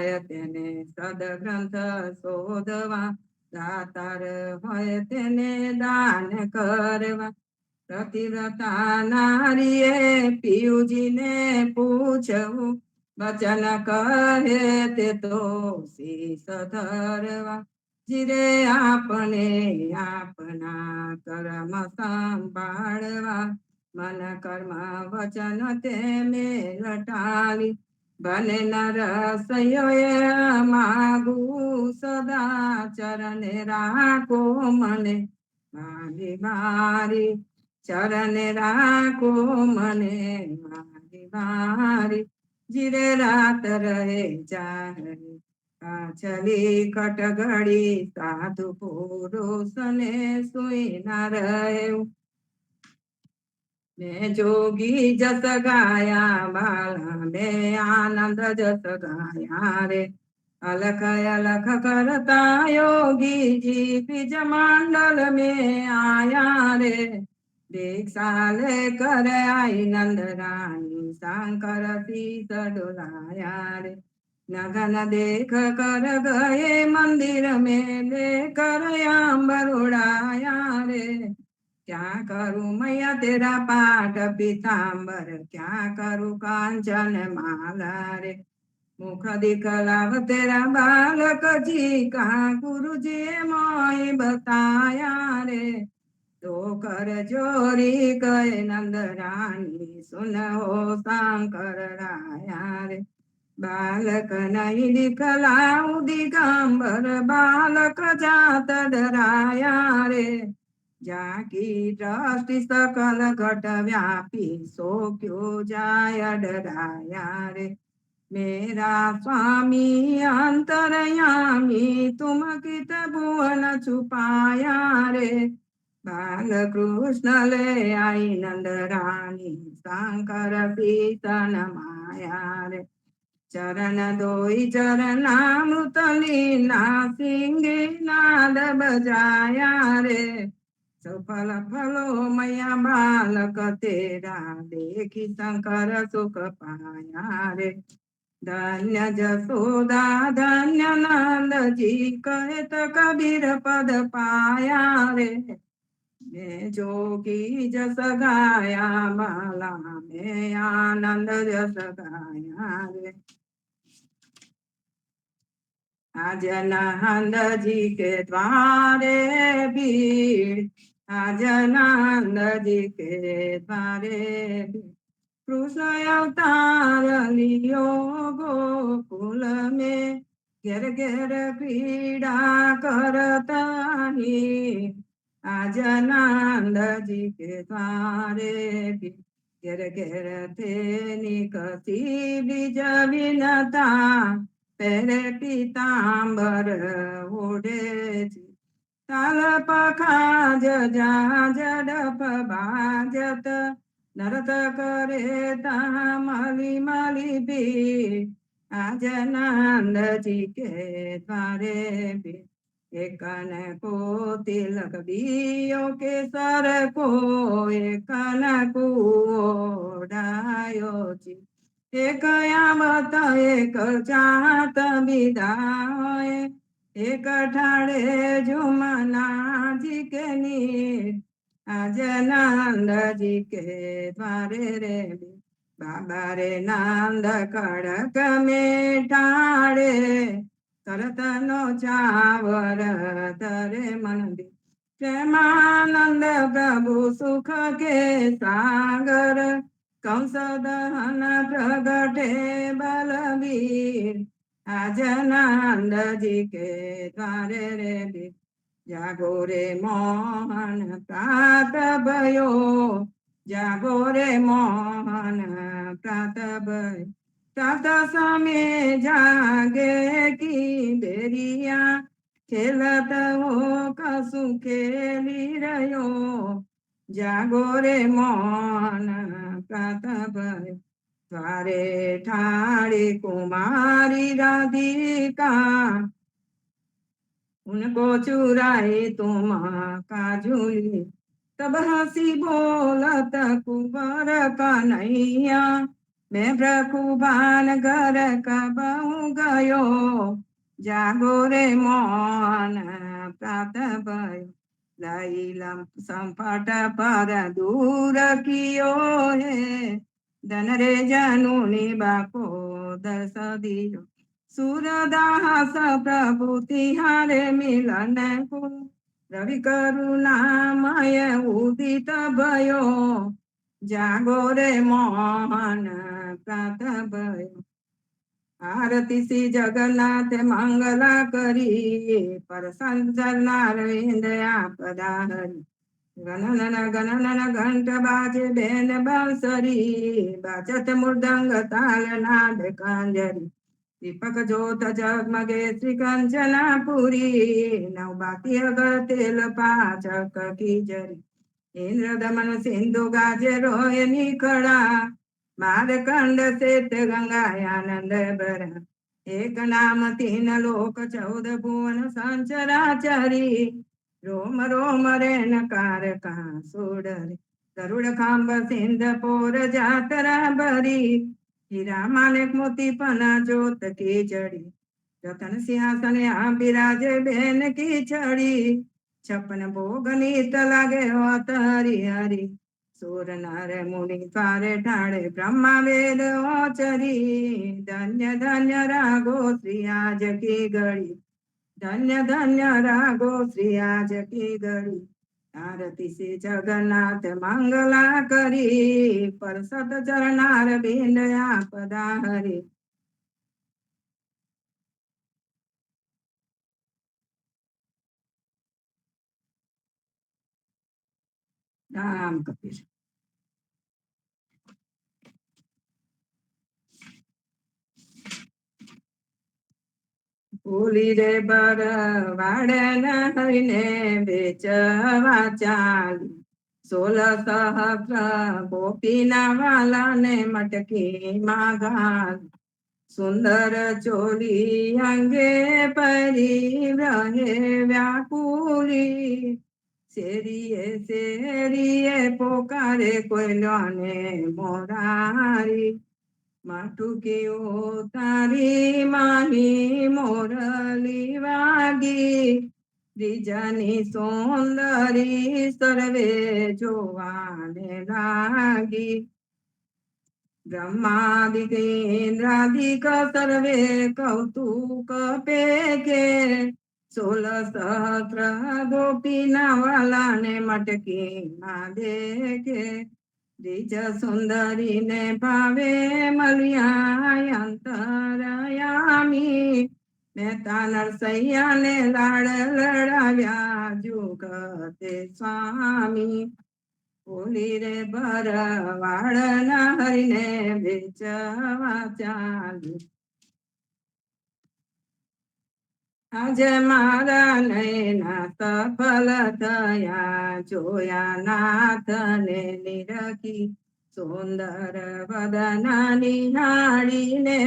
હોય તેને સદગ્રંથ શોધવા, દાતાર હોય તેને દાન કરવા. પ્રતિવ્રતા નારીએ પિયુજીને પૂછવું, વચન કહે તે તો શીશ ધરવા. જીરે આપણે આપના કર્મ સંભાળવા, મન કર્મ વચન તે મેલટાવી. બને નરસૈયોએ માગું સદા, ચરણે રાખો મને મારી મારી. ચરણે રાખો મને મારી મારી. જીરે રાત રહે ચારે, પાછલી કટઘડી સાધુ પુરુષને સુઈ ના રહ્યું. મેં જોગી જસ ગાયા બાલા, મેં આનંદ જસ ગાયા રે. અલખ અલખ કરતા યોગી જી બીજ મંડલ में आया रे. दीक्षा ले कर आई नंद रानी, शंकर शीस डुलाया रे. नगन देख कर गए मंदिर में, लेकर अंबर उड़ाया रे. क्या करूं मैया तेरा पाठ पीताम्बर, क्या करूं कांचन माला रे. मुख दिखलाव तेरा बालक जी का, गुरु जी मोई बताया रे. तो कर जोरी कहे नंद रानी, सुन हो शंकर राया रे. बालक नहीं दिखलाऊ दिगंबर, बालक जात डराया रे. जाकी दृष्टि सकल घट व्यापी, सो क्यों जाय डराया रे. मेरा स्वामी अंतरयामी, तुम कित भुवन छुपाया रे. बाल कृष्ण ले आई नंद रानी, शंकर पीतन माया रे. चरण दोई चरणामृत लीला, सिंगे नाद बजाया रे. सफल फलो मैया बालक तेरा, देखी शंकर सुख पाया रे. धन्य जसोदा धन्य नंद जी, कहत कबीर पद पाया रे. मैं जोगी जस गाया बाला, मैं आनंद जस गाया रे. आज नंद जी के द्वारे भीड़, आज नंद जी के द्वारे भीड़. कृष्ण अवतार लियो गोकुल में, घेर घेर पीड़ा करता ही. आज नंद जी के द्वारे भी, घेर घेर थे निकसी बीज विनता, पहरे पीताम्बर ओढ़े. ताल पखा जा जडप बाजत, नरत करे ता मली मली भी. आज नंद जी के द्वारे भी, एकन को तिलक दियो के सर को, एकन को ओढ़ायो जी. एक आमत एक चाहत विदा होए, एक ठाड़े झुमना जी के नीर. आज नंद जी के द्वारे रे, बाबा रे नंद कड़क में ठाड़े, करत नो चावर तरे मंदिर. प्रेमानंद प्रभु सुख के सागर, कंस दहन प्रगटे बलवीर. आज नंद जी के द्वारे रे भी, जागो रे मोहन प्रात भयो, जागो रे मोहन प्रात भयो. प्रात समय जागे की बेरिया, खेलत हो कसु खेली रहो. जागो रे मोहन प्रात भयो, द्वारे ठाड़ी कुमारी राधिका. उनको चुराए तुम काजूली, तब हंसी बोलत कुंवर कन्हैया. મેં પ્રકુભાન ઘર કબહું ગયો, જાગો રે મોન પ્રાપ્ત ભયો, લઈલમ સંપટ પર દૂર કિયો હે, ધન રે જનુની બાપો દર્શ દિયો, સુરદાસ પ્રભુ તિહારે મિલન કો, રવિ કરુણામય ઉદિત ભયો, જાગો રે મોહન પ્રાત ભયો, આરતી શ્રી જગન્નાથ મંગલા કરી, પર સંચરનાર વિંદ આપદા હરી, ગણન ગણન ઘંટ બાજે બેન બંસરી, બાજત મૃદંગ તાલ નાદ કંજરી, દીપક જ્યોત જગમગે શ્રી કંચનાપુરી, નવ બાતી અગર તેલ પાચક કી ઇન્દ્ર દમન સિંધુ ગાજે રોય નિકળા, મારકંડ શેત ગંગા આનંદ ભરા, એક નામ તીન લોક 14 ભુવન સંચરાચરી, રોમ રોમ રે નકાર કા સોડરે, ગરુડ ખાંબ સિંધ પોર જાતરા ભરી, હીરા માણેક મોતી પના જોત કી જડી, રતન સિંહાસન આ બિરાજે બેન કી છડી, 56 ભોગ નીત લાગે હોત હરી હરી, સુર નર મુનિ દ્વારે ઢાળે બ્રહ્મા વેદ ઓચરી, ધન્ય ધન્ય રાગો શ્રી આજ કી ગળી, ધન્ય ધન્ય રાગો શ્રી આજ કી ગળી, આરતી શ્રી જગન્નાથ મંગલા કરી, પર સત ચરનાર બિંદ આપદા હરી. રામ કપીર. ભૂલી રે બર વાડન હઈને વેચવા ચાલી, 16 સહસ્ર ગોપીના વાલા ને મટકી માં ઘાલી, સુંદર ચોલી અંગે પરી રહે વ્યાકુલી, શેરીએ શેરીએ પોકારે કોયલોને મોરારી, માટુકીઓ તારી માની મોરલી વાગી, બીજાની સુંદરી સર્વે જોવાને લાગી, બ્રહ્માદિક ઇન્દ્રાદિક સર્વે કૌતુક પેકે, 16 સહસ્ર ગોપીના વાલાને મટકી માં દેખે, દ્વિજ સુંદરી ને ભાવે મળ્યા અંતરયામી, મહેતા નરસૈયા ને લાડ લડાવ્યા જુગતે સ્વામી, ભૂલી રે ભર વાળના હરીને વેચવા ચાલી, આજે મારા નૈના સફલ થયા, જોયા નાથને નિરખી, સુંદર વદન નિહાળીને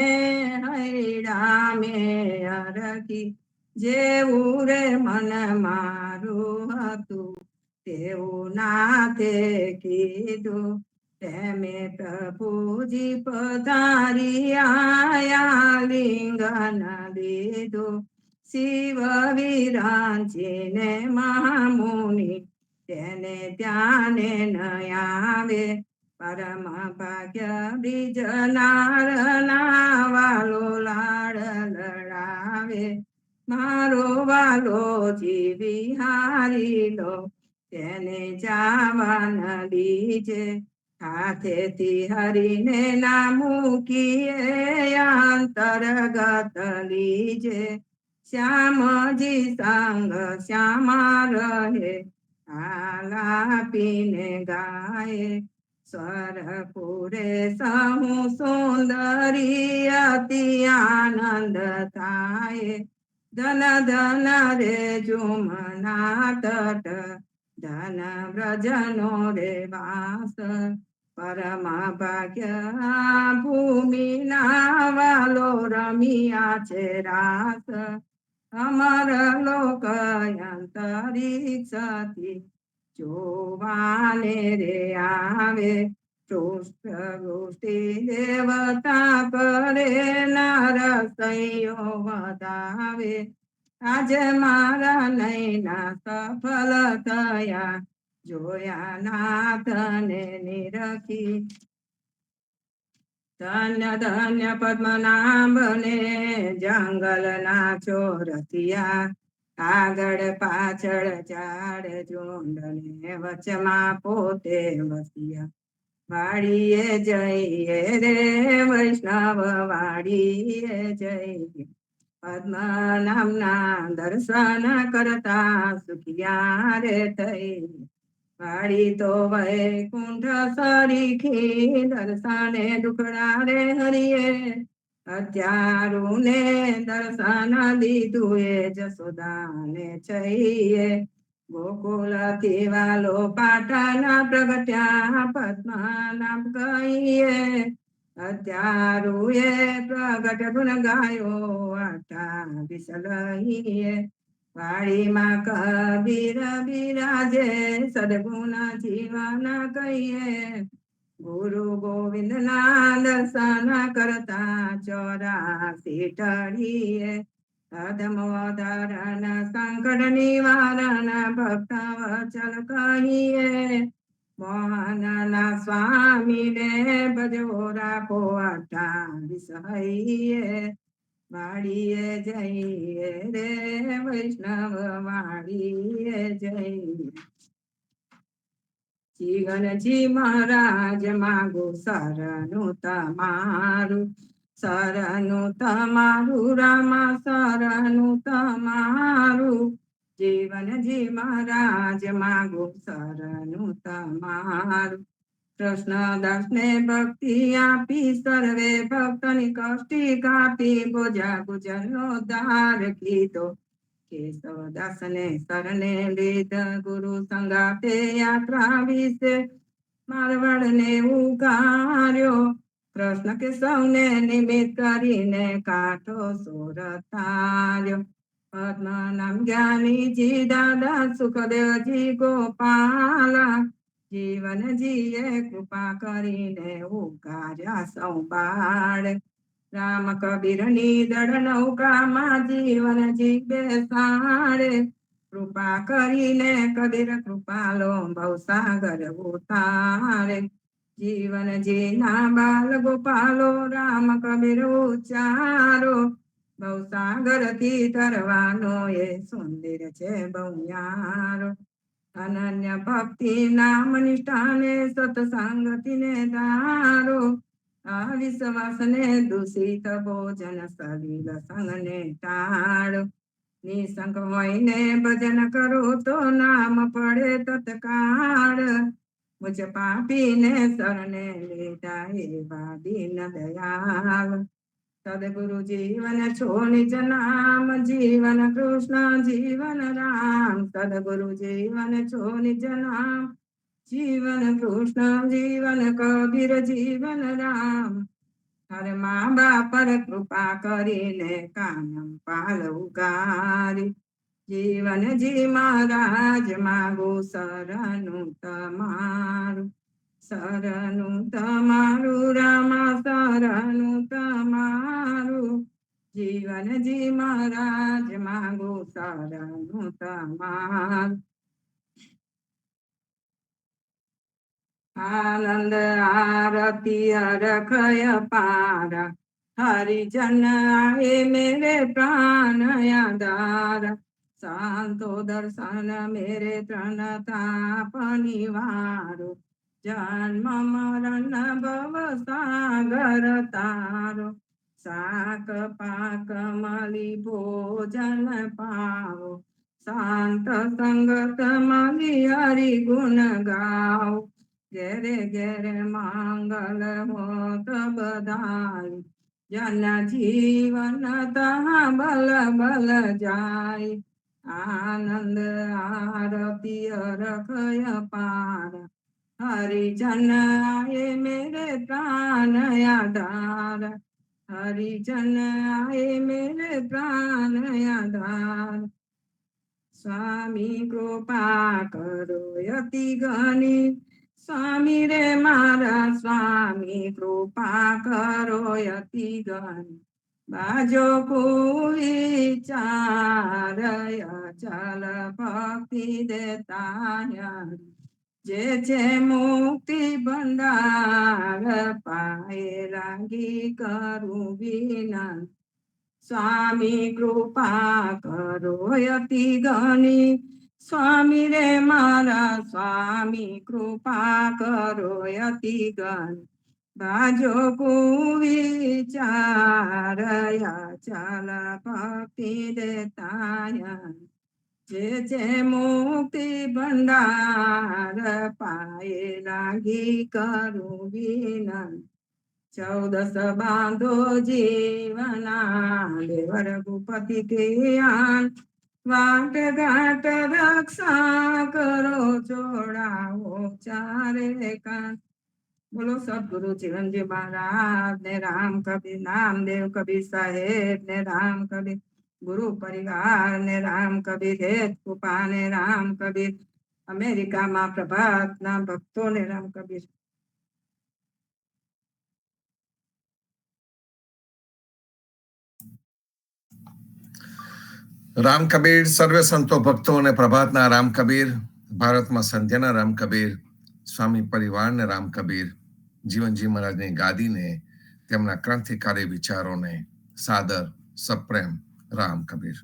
હૈડા મેં અરખી, જેવું રે મન મારું હતું તેવું નાથે કીધું, તેમે પ્રભુજી પધારી આયા લિંગન દીધું, શિવ વિરાંચીને મહામુનિ તેને ધ્યાને ન આવે, પરમ ભાગ્ય બીજ નારના વાલો લાડ લડાવે, મારો વાલો જીવી હારી લો તેને જાવા ન દીજે, હાથેથી હરીને ના મૂકીએ અંતર્ગત લીજે, શ્યામજી સંગ શ્યામા રહે, આલાપીને ગાય, સ્વરપુરે સહુ સુંદરી અતિ આનંદ થાય, ધન ધન રે જુમના તટ, ધન વ્રજનો રે વાસ, પરમ ભાગ્ય ભૂમિ ના વાલો રમિયા છે રાસ, અમર લોક અંતરિક્ષથી જોવાને રે આવે, સૃષ્ટિ દેવતા કરે નર સૈયો વધાવે આજે મારા નૈના સફળ થયા જોયા નાથને નિરખી ધન્ય ધન્ય પદ્મનાભને જંગલના ચોરથિયા આગળ પાછળ ઝાડ ઝુંડને વચમાં પોતે વસ્યા વાડીએ જઈએ રે વૈષ્ણવ વાડીએ જઈએ પદ્મનાભના દર્શન કરતા સુખિયા રે થઈ વાડી તો વૈકુંઠ સરીખી દર્શને દુખડા રે હરિએ અત્યારું ને દર્શન દીધું એ જસોદાને છઈએ ગોકુળથી વાલો પાટના પ્રગટ્યા પદ્મનાભ કહીએ અત્યારું એ પ્રગટ ગુણ ગાયો આટા વિસલહીએ વાડીમાં કબીર બિરાજે સદગુણ જીવન કહીએ ગુરુ ગોવિંદ ના દર્શન કરતા 84 ટળીએ અધમોધરણ સંકટ નિવારણ ભક્ત વચન કહીએ મોહનના સ્વામીને ભજવો રાખો આટા વિસહઈએ વાડીએ જઈએ રે વૈષ્ણવ વાડીએ જઈએ જીવનજી મહારાજ માગો શરણું તમારું રામા શરણું તમારું જીવનજી મહારાજ માગો શરણું તમારું કૃષ્ણદાસ ને ભક્તિ આપી સર્વે ભક્તની કષ્ટી કાપી બોજા ગુજરનો દાર કીધો કેશવદાસ ને શરણે લીધ ગુરુ સંગાતે યાત્રા વિશે મારવાડ ને ઉગાર્યો કૃષ્ણ કે સૌને નિમિત્ત કરીને કાંઠો સોરતાર્યો પદ્મનામ જ્ઞાનીજી દાદા સુખદેવજી ગોપાલા જીવનજીએ કૃપા કરીને ઉગાર્યા સૌ બાળ રામ કબીરની દળ નૌકામાં જીવનજી બેસાડે કૃપા કરીને કબીર કૃપાલો ભવસાગર ઉતારે જીવનજી ના બાલ ગોપાલો રામ કબીર ઉચ્ચારો ભવસાગર થી તરવાનો એ સુંદર છે બહુયારો અનન્ય ભક્તિ નામ નિષ્ઠાને સત્સંગતિને ધારો અવિશ્વાસ ને દૂષિત ભોજન સલિલ સંગને ટાળો નિસંક હોઈને ભજન કરો તો નામ પડે તત્કાળ મુજ પાપીને શરણે લીધા એવા દીન દયાળ સદગુરુ જીવન છો નિજ નામ જીવન કૃષ્ણ જીવન રામ સદગુરુ જીવન છો નિજ નામ જીવન કૃષ્ણ જીવન કબીર જીવન રામ હર મા બાપ પર કૃપા કરીને કાનમ પાલ ઉગારી જીવનજી મહારાજ માગો શરણું તમારું રામા શરણું તમારું જીવનજી મહારાજ માગો શરણું તમારું આનંદ આરતી અરખય પારા હરિજન આए मेरे प्राण आधार संतो दर्शन मेरे तृण ताप निवारो जन्म मरण भव सागर तारो साक पाक मली भोजन पाओ शांत संगत मली हरि गुण गाओ घेरे घेरे मंगल होत बधाई जन जीवन तहाँ बल बल जाय आनंद आरती रखय पार हरिजन आए मेरे प्राण आधार हरिजन आए मेरे प्राण आधार स्वामी कृपा करो यति घनी સ્વામી રે મારા સ્વામી કૃપા કરો યતિ ગણ બાજો કુવિચાર ચલ ભક્તિ દેતા જે છે મુક્તિ ભંડાર પાએ લાગી કરું વિના સ્વામી કૃપા કરો યતિ ગણી સ્વામી રે મારા સ્વામી કૃપા કરો યતિ ગણ બાજો કુવિચાર ચાલ ભક્તિ દેતા જે છે મુક્તિ ભંડાર પાએ લાગી કરું વિના 14 બાંધો જીવના દેવર ભૂપતિ કિયાન વાટ ઘાટ રક્ષા કરો જોડાવો ચારે કાન બોલો સદગુરુ ચિરંજીવ મહારાજ ને રામ કબીર નામદેવ કબીર સાહેબ ને રામ કબીર ગુરુ પરિવાર ને રામ કબીર હેત કૃપા ને રામ કબીર અમેરિકામાં પ્રભાતના ભક્તો ને રામ કબીર રામ કબીર સર્વે સંતો ભક્તો અને પ્રભાતના રામ કબીર ભારતમાં સંધ્યાના રામ કબીર સ્વામી પરિવારને રામ કબીર જીવનજી મહારાજની ગાદીને તેમના ક્રાંતિકારી વિચારોને સાદર સપ્રેમ રામ કબીર.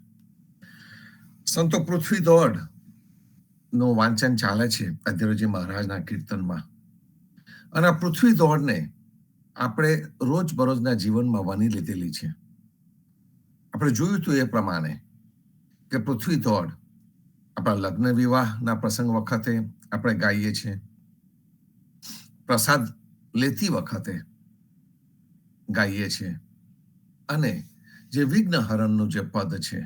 સંતો પૃથ્વી દોડ નું વાંચન ચાલે છે અધ્યયનજી મહારાજના કીર્તનમાં અને આ પૃથ્વી દોડને આપણે રોજબરોજના જીવનમાં વણી લીધેલી છે. આપણે જોયું હતું એ પ્રમાણે કે પૃથ્વી દોડ આપણા લગ્ન વિવાહના પ્રસંગ વખતે આપણે ગાઈએ છીએ, પ્રસાદ લેતી વખતે ગાઈએ છીએ અને જે વિઘ્નહરણનું જે પદ છે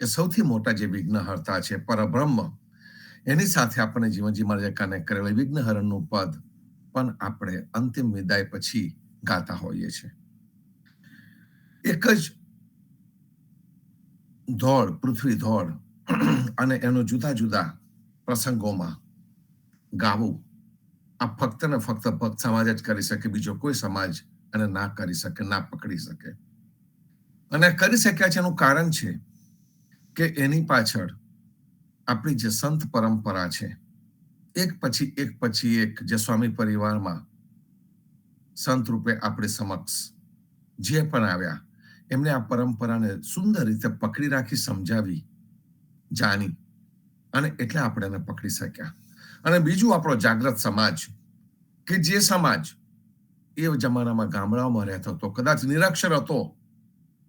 એ સૌથી મોટા જે વિઘ્નહર્તા છે પરબ્રહ્મ એની સાથે આપણે જીવનજી મહારાજે કનેક્ટ કરેલું વિઘ્નહરણનું પદ પણ આપણે અંતિમ વિદાય પછી ગાતા હોઈએ છીએ. એક જ દોડ પૃથ્વી દોડ અને એનું જુદા જુદા પ્રસંગોમાં ગાવું આ ફક્ત ને ફક્ત ભક્ત સમાજ જ કરી શકે, બીજો કોઈ સમાજ અને ના કરી શકે, ના પકડી શકે. અને કરી શક્યા છે એનું કારણ છે કે એની પાછળ આપણી જે સંત પરંપરા છે એક પછી એક જે સ્વામી પરિવારમાં સંત રૂપે આપણી સમક્ષ જે પણ આવ્યા એમને આ પરંપરાને સુંદર રીતે પકડી રાખી, સમજાવી, જાણી અને એટલે આપણે એને પકડી શક્યા. અને બીજું આપણો જાગ્રત સમાજ કે જે સમાજ એ જમાનામાં ગામડાઓમાં રહેતો હતો, કદાચ નિરક્ષર હતો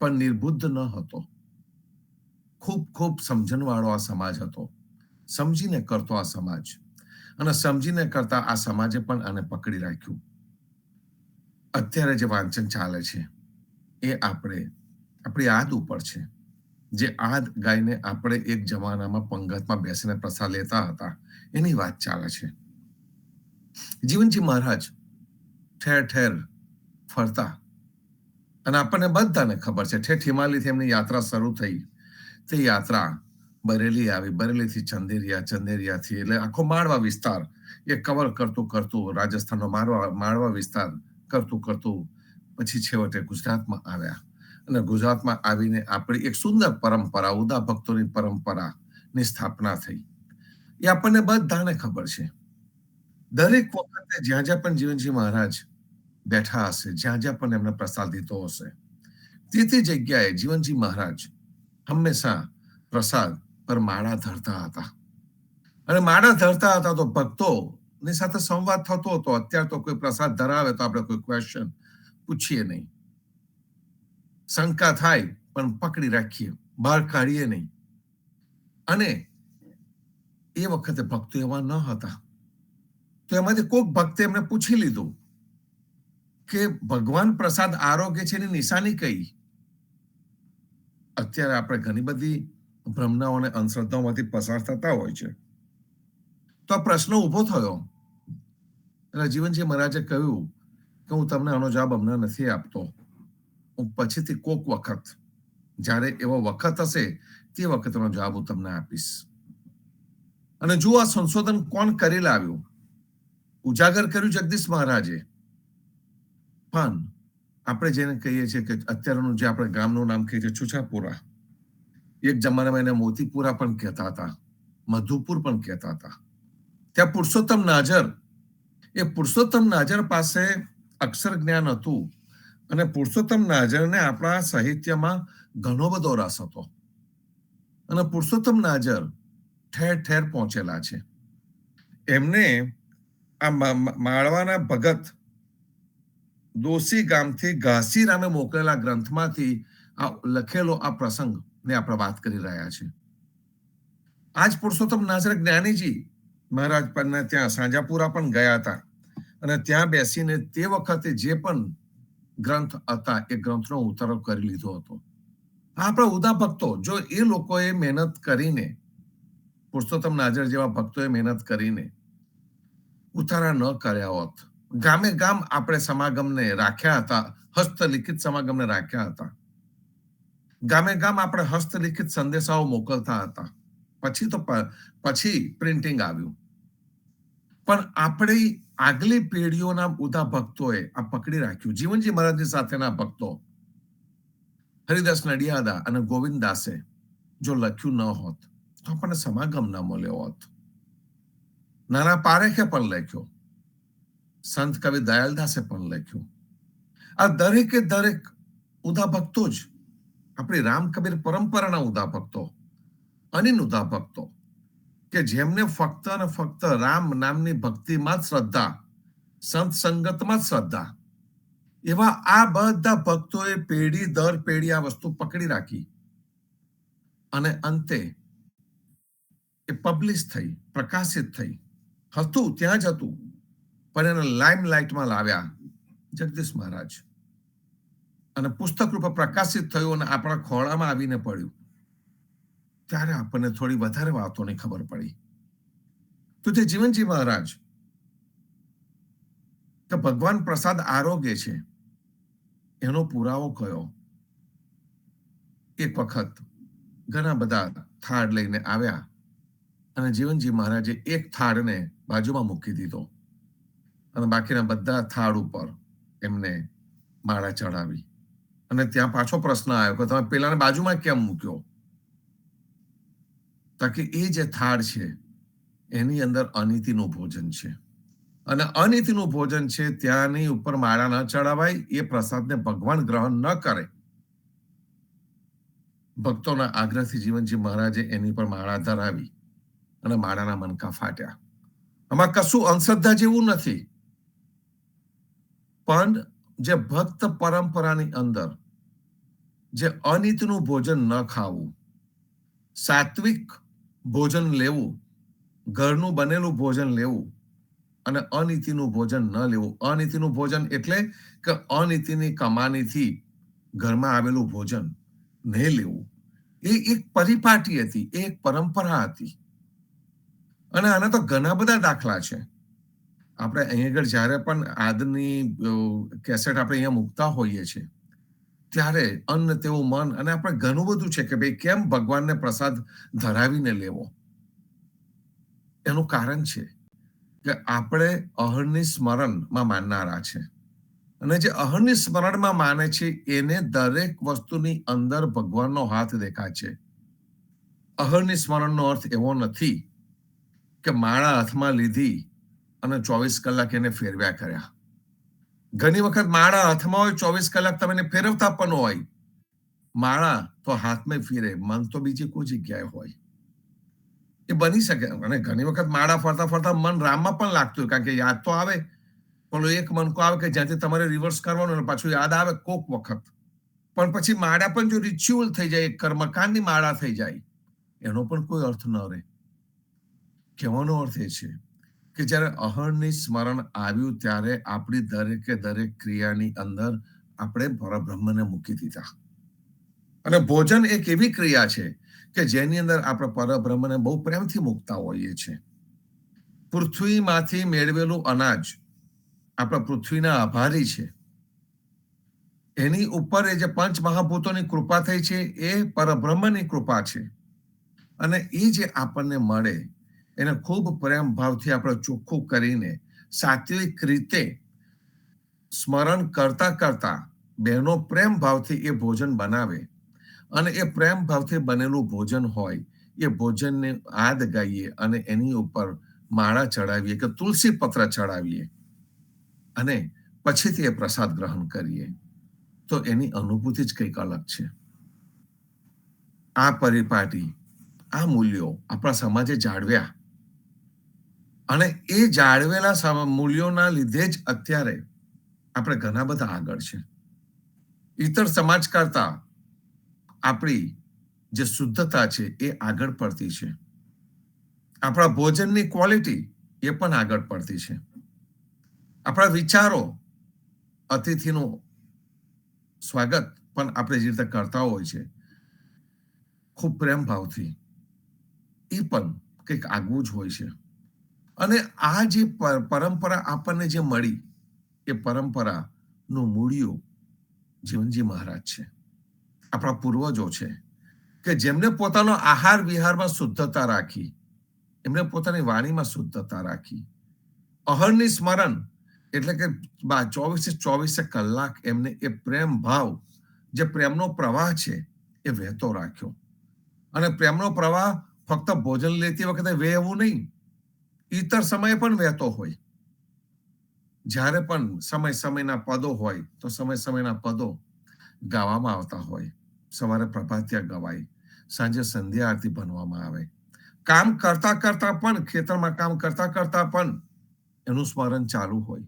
પણ નિર્બુદ્ધ ન હતો, ખૂબ સમજણવાળો આ સમાજ હતો, સમજીને કરતો આ સમાજ અને સમજીને કરતા આ સમાજે પણ આને પકડી રાખ્યું. અત્યારે જે વાંચન ચાલે છે એ આપણી આદ ઉપર છે. જે આદ ગાઈને આપણે એક જમાનામાં પંગતમાં બેસીને પ્રસાદ લેતા હતા એની વાત ચાલે છે. જીવનજી મહારાજ ઠેર ઠેર ફરતા અને આપણને બધાને ખબર છે ઠેઠ હિમાલયથી એમની યાત્રા શરૂ થઈ. તે યાત્રા બરેલી આવી, બરેલીથી ચંદેરિયાથી એટલે આખો માળવા વિસ્તાર એ કવર કરતું રાજસ્થાનનો માળવા વિસ્તાર કરતું પછી છેવટે ગુજરાતમાં આવ્યા. અને ગુજરાતમાં આવીને આપણી એક સુંદર પરંપરા, ઉદા ભક્તોની પરંપરાની સ્થાપના થઈ. એ આપણને બધાને ખબર છે. દરેક વખતે જ્યાં પણ જીવનજી મહારાજ બેઠા હશે, જ્યાં પણ એમને પ્રસાદ દીધો હશે, તે જગ્યાએ જીવનજી મહારાજ હંમેશા પ્રસાદ પર માળા ધરતા હતા. અને માળા ધરતા હતા તો ભક્તોની સાથે સંવાદ થતો હતો. અત્યારે તો કોઈ પ્રસાદ ધરાવે તો આપણે કોઈ ક્વેશ્ચન પૂછીએ નહીં, શંકા થાય પણ પકડી રાખીએ, બહાર કાઢીએ નહીં. અને એ વખતે ભક્તો એવા ન હતા. તો એમાંથી કોઈક ભક્તે એમને પૂછી લીધું કે ભગવાન પ્રસાદ આરોગ્ય છે એની નિશાની કઈ? અત્યારે આપણે ઘણી બધી ભ્રમણાઓ અને અંધશ્રદ્ધાઓમાંથી પસાર થતા હોય છે. તો આ પ્રશ્ન ઉભો થયો. એટલે જીવનજી મહારાજે કહ્યું કે હું તમને આનો જવાબ હમણાં નથી આપતો, હું પછીથી કોક વખત જ્યારે એવો વખત હશે તે વખતનો જવાબ હું તમને આપીશ. અને જો આ સંશોધન કોણ કરી લાવ્યું ઉજાગર કર્યું જગદીશ મહારાજે. પણ આપણે જેને કહીએ છીએ કે અત્યારનું જે આપણે ગામનું નામ કહીએ છીએ છુછાપુરા, એક જમાનામાં એને મોતીપુરા પણ કહેતા હતા, મધુપુર પણ કહેતા હતા. ત્યાં પુરુષોત્તમ નાઝર, એ પુરુષોત્તમ નાઝર પાસે અક્ષર જ્ઞાન હતું અને પુરુષોત્તમ નાઝરને આપણા સાહિત્યમાં ઘણો બધો રસ હતો અને પુરુષોત્તમ નાઝર ઠેર ઠેર પહોંચેલા છે. એમને આ માળવાના ભગત દોશી ગામથી ઘાસીરામે મોકલેલા ગ્રંથમાંથી આ લખેલો આ પ્રસંગ ને આપણે વાત કરી રહ્યા છે. આજ પુરુષોત્તમ નાઝર જ્ઞાનીજી મહારાજ પરના ત્યાં સાંજાપુરા પણ ગયા હતા અને ત્યાં બેસીને તે વખતે જે પણ ગ્રંથ હતા એ ગ્રંથનો ઉતારો કરી લીધો હતો. આપણા ઉદા ભક્તો, જો એ લોકોએ મહેનત કરીને, પુરુષોત્તમ નાઝર જેવા ભક્તોએ મહેનત કરીને ઉતારા ન કર્યા હોત, ગામે ગામ આપણે સમાગમને રાખ્યા હતા, હસ્તલિખિત સમાગમને રાખ્યા હતા, ગામે ગામ આપણે હસ્તલિખિત સંદેશાઓ મોકલતા હતા. પછી પ્રિન્ટિંગ આવ્યું. પણ આપણી આગલી પેઢીઓના ઉદા ભક્તોએ આ પકડી રાખ્યું. જીવનજી મહારાજની સાથેના ભક્તો હરિદાસ નડિયાદા અને ગોવિંદદાસે જો લખ્યું ન હોત તો આપણને સમાગમ ન મળ્યો હોત. નાના પારેખે પણ લખ્યો, સંત કવિ દયાલદાસે પણ લખ્યું. આ દરેકે દરેક ઉદા ભક્તો જ આપણી રામ કબીર પરંપરાના ઉદા ભક્તો, અનિન ઉદા ભક્તો, કે જેમને ફક્ત અને ફક્ત રામ નામની ભક્તિમાં જ શ્રદ્ધા, સંત સંગતમાં જ શ્રદ્ધા, એવા આ બધા ભક્તોએ પેઢી દર પેઢી આ વસ્તુ પકડી રાખી અને અંતે એ પબ્લિશ થઈ, પ્રકાશિત થઈ. હતું ત્યાં જ હતું, પણ એને લાઇમ લાઇટમાં લાવ્યા જગદીશ મહારાજ અને પુસ્તક રૂપે પ્રકાશિત થયું અને આપણા ખોળામાં આવીને પડ્યું. ત્યારે આપણને થોડી વધારે વાતોની ખબર પડી. તો જે જીવનજી મહારાજ કે ભગવાન પ્રસાદ આરોગ્ય છે એનો પુરાવો કયો? એક વખત ઘણા બધા થાળ લઈને આવ્યા અને જીવનજી મહારાજે એક થાળને બાજુમાં મૂકી દીધો અને બાકીના બધા થાળ ઉપર એમને માળા ચડાવી. અને ત્યાં પાછો પ્રશ્ન આવ્યો કે તમે પેલાને બાજુમાં કેમ મૂક્યો? તાકી એ જે થાળ છે એની અંદર અનીતિનું ભોજન છે અને અનીતિનું ભોજન છે ત્યાંની ઉપર માળા ન ચડાવાય, એ પ્રસાદને ભગવાન ગ્રહણ ન કરે. ભક્તોના આગ્રહથી જીવનજી મહારાજે એની પર માળા ધરાવી અને માળાના મનકા ફાટ્યા. આમાં કશું અંધશ્રદ્ધા જેવું નથી, પણ જે ભક્ત પરંપરાની અંદર જે અનીતિનું ભોજન ન ખાવું, સાત્વિક ભોજન લેવું, ઘરનું બનેલું ભોજન લેવું અને અનીતિનું ભોજન ન લેવું. અનીતિનું ભોજન એટલે કે અનીતિની કમાણીથી ઘરમાં આવેલું ભોજન નહીં લેવું. એ એક પરિપાટી હતી, એ એક પરંપરા હતી. અને આના તો ઘણા બધા દાખલા છે. આપણે અહીં આગળ જ્યારે પણ આજની કેસેટ આપણે અહીંયા મૂકતા હોઈએ છીએ ત્યારે અન્ન તેવું મન, અને આપણે ઘણું બધું છે કે ભાઈ કેમ ભગવાનને પ્રસાદ ધરાવીને લેવો. એનું કારણ છે કે આપણે અહર્નિ સ્મરણમાં માનનારા છે અને જે અહર્નિ સ્મરણમાં માને છે એને દરેક વસ્તુની અંદર ભગવાનનો હાથ દેખાય છે. અહર્નિ સ્મરણનો અર્થ એવો નથી કે માળા હાથમાં લીધી અને 24 કલાક એને ફેરવ્યા કર્યા. ઘણી વખત માળા હાથમાં હોય, 24 કલાક તમે એને ફેરવતા પણ હોય. માળા તો હાથમાં ફેરે, મન તો બીજી કોઈ જગ્યાએ હોય. એ બની શકે. અને ઘણી વખત માળા ફરતા ફરતા મન રામમાં પણ લાગતું હોય, કારણ કે યાદ તો આવે, પણ એક મનકો આવે કે જ્યાંથી તમારે રિવર્સ કરવાનું અને પાછું યાદ આવે કોક વખત. પણ પછી માળા પણ જો રિચ્યુઅલ થઈ જાય, કર્મકાંડની માળા થઈ જાય, એનો પણ કોઈ અર્થ ન રહે. કહેવાનો અર્થ એ છે કે જ્યારે અહર્નિ સ્મરણ આવ્યું ત્યારે આપણી દરેકે દરેક ક્રિયાની અંદર આપણે પરબ્રહ્મને મૂકી દીધા. અને ભોજન એક એવી ક્રિયા છે કે જેની અંદર આપણે પરબ્રહ્મને બહુ પ્રેમથી મૂકતા હોઈએ છીએ. પૃથ્વીમાંથી મેળવેલું અનાજ આપણા પૃથ્વીના આભારી છે. એની ઉપર એ જે પંચ મહાભૂતોની કૃપા થઈ છે એ પરબ્રહ્મની કૃપા છે. અને એ જે આપણને મળે એને ખૂબ પ્રેમ ભાવથી આપણે ચોખ્ખું કરીને સાત્વિક રીતે સ્મરણ કરતા કરતા બહેનો પ્રેમ ભાવથી એ ભોજન બનાવે અને એ પ્રેમ ભાવથી બનેલું ભોજન હોય એ ભોજનને આદ ગાઈએ અને એની ઉપર માળા ચડાવીએ કે તુલસી પત્ર ચડાવીએ અને પછીથી એ પ્રસાદ ગ્રહણ કરીએ તો એની અનુભૂતિ જ કંઈક અલગ છે. આ પરિપાટી, આ મૂલ્યો આપણા સમાજે જાળવ્યા અને એ જાળવેલા મૂલ્યોના લીધે જ અત્યારે આપણે ઘણા બધા આગળ છે. ઇતર સમાજ કરતા આપણી જે શુદ્ધતા છે એ આગળ પડતી છે. આપણા ભોજનની ક્વોલિટી એ પણ આગળ પડતી છે. આપણા વિચારો, અતિથિનું સ્વાગત પણ આપણે જે રીતે કરતા હોય છે ખૂબ પ્રેમ ભાવથી, એ પણ કંઈક આગવું જ હોય છે. અને આ જે પરંપરા આપણને જે મળી એ પરંપરાનું મૂળિયું જીવનજી મહારાજ છે, આપણા પૂર્વજો છે કે જેમને પોતાનો આહાર વિહારમાં શુદ્ધતા રાખી, એમને પોતાની વાણીમાં શુદ્ધતા રાખી, અહર્નિ સ્મરણ એટલે કે 24 કલાક એમને એ પ્રેમ ભાવ, જે પ્રેમનો પ્રવાહ છે એ વહેતો રાખ્યો. અને પ્રેમનો પ્રવાહ ફક્ત ભોજન લેતી વખતે વહેવું નહીં, ઇતર સમયે પણ વહેતો હોય. જ્યારે પણ સમયના પદો હોય તો સમયના પદો ગાવામાં આવતા હોય. સવારે પ્રભાતિયા ગવાય, સાંજે સંધ્યા આરતી બનવામાં આવે. કામ કરતા કરતા પણ, ખેતરમાં કામ કરતા કરતા પણ એનું સ્મરણ ચાલુ હોય.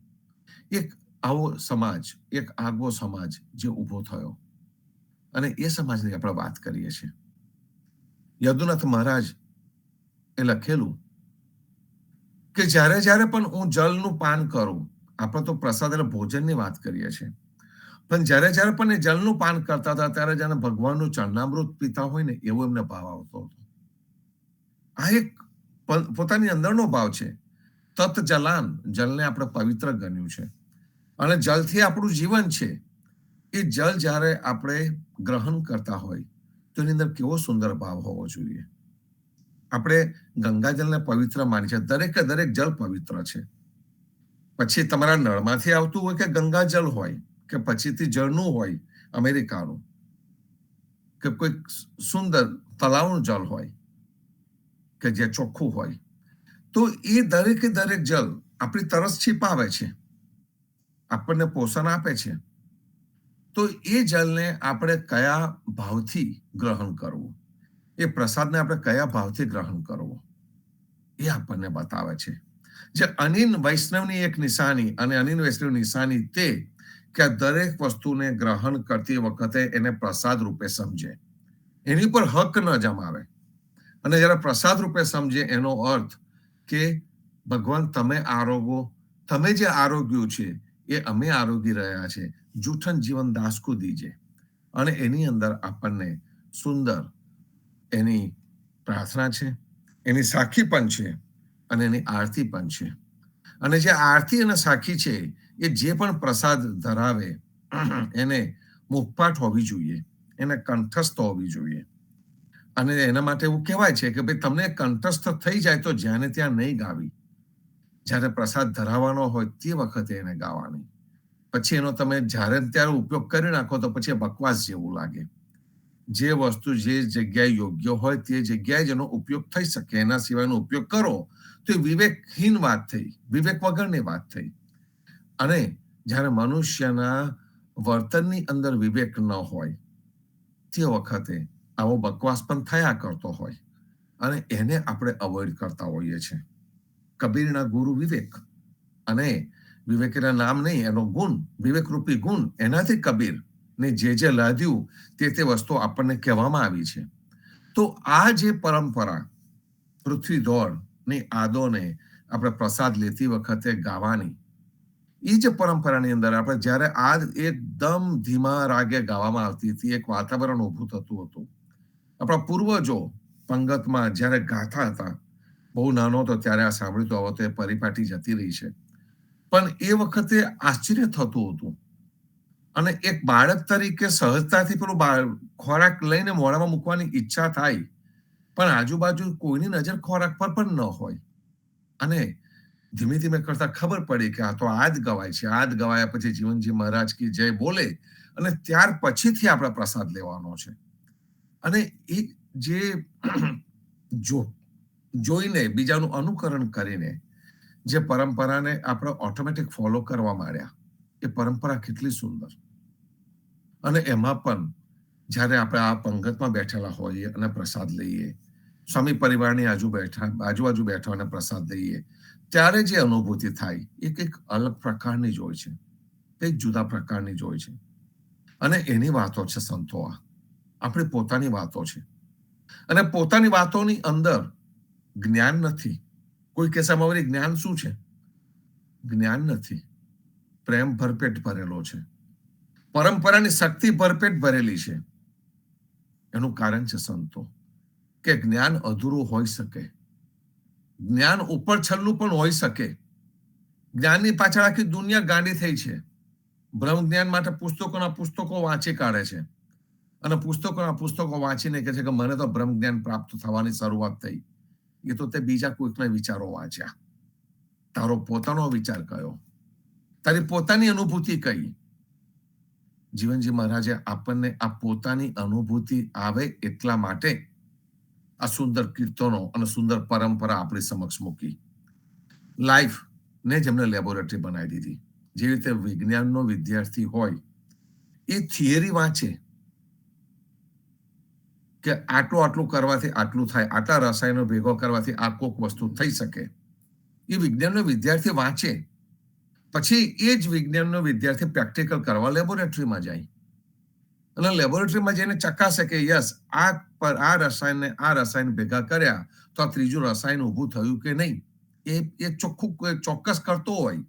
એક આવો સમાજ, એક આગવો સમાજ જે ઊભો થયો અને એ સમાજની આપણે વાત કરીએ છીએ. યદુનાથ મહારાજ એ લખેલું કે જ્યારે જ્યારે પણ હું જલનું પાન કરું, આપણે તો પ્રસાદ અને ભોજનની વાત કરીએ છીએ, પણ જ્યારે જ્યારે પણ એ જલનું પાન કરતા હતા ત્યારે જાણે ભગવાનનું ચરણામૃત પીતા હોય ને એવો એમને ભાવ આવતો હતો. આ એક પોતાની અંદરનો ભાવ છે. તત જલાન, જલને આપણે પવિત્ર ગણ્યું છે અને જલથી આપણું જીવન છે. એ જલ જ્યારે આપણે ગ્રહણ કરતા હોય તો એની અંદર કેવો સુંદર ભાવ હોવો જોઈએ. આપણે ગંગાજલને પવિત્ર માની છે, દરેકે દરેક જલ પવિત્ર છે. પછી તમારા નળમાંથી આવતું હોય કે ગંગાજલ હોય કે પછીથી જળનું હોય અમેરિકાનું કે કોઈ સુંદર તળાવનું જલ હોય કે જે ચોખ્ખું હોય, તો એ દરેકે દરેક જલ આપણી તરસ છીપાવે છે, આપણને પોષણ આપે છે. તો એ જલને આપણે કયા ભાવથી ગ્રહણ કરવું, એ પ્રસાદને આપણે કયા ભાવથી ગ્રહણ કરવો, એ આપણને બતાવે છે. જે અનિલ વૈષ્ણવની એક નિશાની, અને અનિલ વૈષ્ણવની નિશાની તે કે દરેક વસ્તુને ગ્રહણ કરતી વખતે એને પ્રસાદ રૂપે સમજે, એની પર હક ન જમાવે. અને જ્યારે પ્રસાદ રૂપે સમજે એનો અર્થ કે ભગવાન તમે આરોગો, તમે જે આરોગ્યું છે એ અમે આરોગી રહ્યા છે, જૂઠન જીવન દાસકુ દીજે. અને એની અંદર આપણને સુંદર એની પ્રાર્થના છે, એની સાખી પણ છે અને એની આરતી પણ છે. અને જે આરતી અને સાખી છે એ જે પણ પ્રસાદ ધરાવે એને મુખપાઠ હોવી જોઈએ, એને કંઠસ્થ હોવી જોઈએ. અને એના માટે એવું કહેવાય છે કે ભાઈ તમને કંઠસ્થ થઈ જાય તો જ્યાં ત્યાં નહીં ગાવી, જ્યારે પ્રસાદ ધરાવવાનો હોય તે વખતે એને ગાવાની. પછી એનો તમે જ્યારે ત્યારે ઉપયોગ કરી નાખો તો પછી બકવાસ જેવું લાગે. જે વસ્તુ જે જગ્યાએ યોગ્ય હોય તે જગ્યાએ જ એનો ઉપયોગ થઈ શકે, એના સિવાયનો ઉપયોગ કરો તો એ વિવેકહીન વાત થઈ, વિવેક વગરની વાત થઈ. અને જ્યારે મનુષ્યના વર્તનની અંદર વિવેક ન હોય તે વખતે આવો બકવાસ પણ થયા કરતો હોય અને એને આપણે અવોઇડ કરતા હોઈએ છીએ. કબીરના ગુરુ વિવેક, અને વિવેકના નામ નહીં, એનો ગુણ, વિવેકરૂપી ગુણ, એનાથી કબીર ને જે લાદ્યું તે વસ્તુ આપણને કહેવામાં આવી છે. તો આ જે પરંપરા પૃથ્વી દોડની આદોને આપણે પ્રસાદ લેતી વખતે ગાવાની, એ જે પરંપરાની અંદર આપણે જ્યારે આ એકદમ ધીમા રાગે ગાવામાં આવતી હતી, એક વાતાવરણ ઊભું થતું હતું. આપણા પૂર્વજો પંગતમાં જ્યારે ગાતા હતા, બહુ નાનો હતો ત્યારે આ સાંભળ્યું તો હવે તો એ પરિપાટી જતી રહી છે, પણ એ વખતે આશ્ચર્ય થતું હતું. અને એક બાળક તરીકે સહજતાથી પેલું ખોરાક લઈને મોઢામાં મૂકવાની ઈચ્છા થાય, પણ આજુબાજુ કોઈની નજર ખોરાક પર પણ ન હોય. અને ધીમે ધીમે કરતા ખબર પડી કે આ તો આ જ ગવાય છે. આ જ ગવાયા પછી જીવનજી મહારાજ કી જય બોલે અને ત્યાર પછીથી આપણે પ્રસાદ લેવાનો છે. અને એ જે જોઈને બીજાનું અનુકરણ કરીને જે પરંપરાને આપણે ઓટોમેટિક ફોલો કરવા માંડ્યા, એ પરંપરા કેટલી સુંદર. અને એમાં પણ જ્યારે આપણે આ પંગતમાં બેઠેલા હોઈએ અને પ્રસાદ લઈએ, સ્વામી પરિવારની આજુબાજુ બેઠો અને પ્રસાદ લઈએ, ત્યારે જે અનુભૂતિ થાય એ કંઈક અલગ પ્રકારની જ હોય છે, કંઈક જુદા પ્રકારની જ હોય છે. અને એની વાતો છે સંતો. આ આપણી પોતાની વાતો છે. અને પોતાની વાતોની અંદર જ્ઞાન નથી. કોઈ કહેશે અમારી જ્ઞાન શું છે? જ્ઞાન નથી, પ્રેમ ભરપેટ ભરેલો છે. પરંપરાની શક્તિ ભરપેટ ભરેલી છે. એનું કારણ છે સંતો, કે જ્ઞાન અધૂરું હોઈ શકે, જ્ઞાન ઉપર છલ્લું પણ હોઈ શકે. જ્ઞાનની પાછળ આખી દુનિયા ગાંડી થઈ છે. બ્રહ્મ જ્ઞાન માટે પુસ્તકો વાંચી કાઢે છે અને પુસ્તકો વાંચીને કહે છે કે મને તો બ્રહ્મ જ્ઞાન પ્રાપ્ત થવાની શરૂઆત થઈ. એ તો તે બીજા કોઈકના વિચારો વાંચ્યા. તારો પોતાનો વિચાર કયો? તારી પોતાની અનુભૂતિ કઈ? જીવનજી મહારાજે આપણને આ પોતાની અનુભૂતિ આવે એટલા માટે આ સુંદર કીર્તનો અને સુંદર પરંપરા આપણી સમક્ષ મૂકી. લાઈફ ને જ એમને લેબોરેટરી બનાવી દીધી. જે રીતે વિજ્ઞાનનો વિદ્યાર્થી હોય એ થિયરી વાંચે કે આટલું કરવાથી આટલું થાય, આટલા રસાયણો ભેગો કરવાથી આ કોઈક વસ્તુ થઈ શકે. એ વિજ્ઞાનનો વિદ્યાર્થી વાંચે, પછી એ જ વિજ્ઞાનનો વિદ્યાર્થી પ્રેક્ટિકલ કરવા લેબોરેટરીમાં જાય અને લેબોરેટરીમાં જઈને ચકાસે કે યસ આ રસાયણ ભેગા કર્યા તો આ ત્રીજું રસાયણ ઊભું થયું કે નહીં. એ ચોક્કસ કરતો હોય